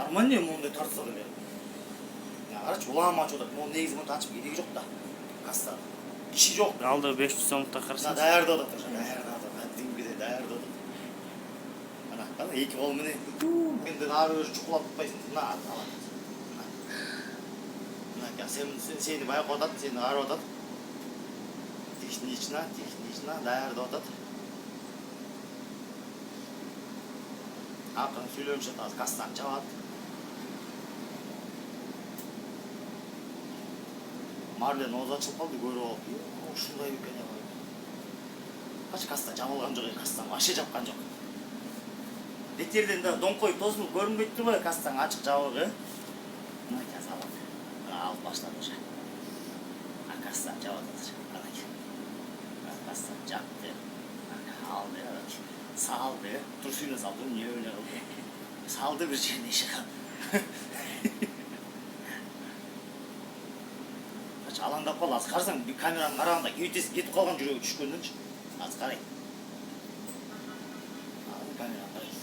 нормально мындай тартса деле. Карачы улам ачып атат. Могу негизи мынтип ачып кереги жок да. Касса. Киши жок. Алды 500 сомдукта карасаңыз. Даярдап атат. Даярдап атат. Димгиде даярдап атат. Ана, эки кол менен менде ары бери чукулап атпайсың. Мына алат. Мына сени байкап атат, сени карап атат. Технично даярдап атат. Акырын сүйлөшүп атат, кассаны чабат. Марлен оозу ачылып калды, көрүп алып. Ушундай экен я. Качы касса жабылган жок, кассаны вообще жапкан жок. Беттерден да доңкой тосулуп көрүнбөйт турбайбы кассаң ачык жабыгы. Мына каза алат. Алып баштады уже. Кассаны жабат азыр. Кассаны жапты. Алды, салды. Турсуйна салды, эмне эле кылды. Салды бир жерине иши калды. Алаңдап калды. Азыр карасаң, камеранын караганда кеудеси кетип калган, жүрөгү түшкөндөнчү. Азыр карайт. Камераны карайт.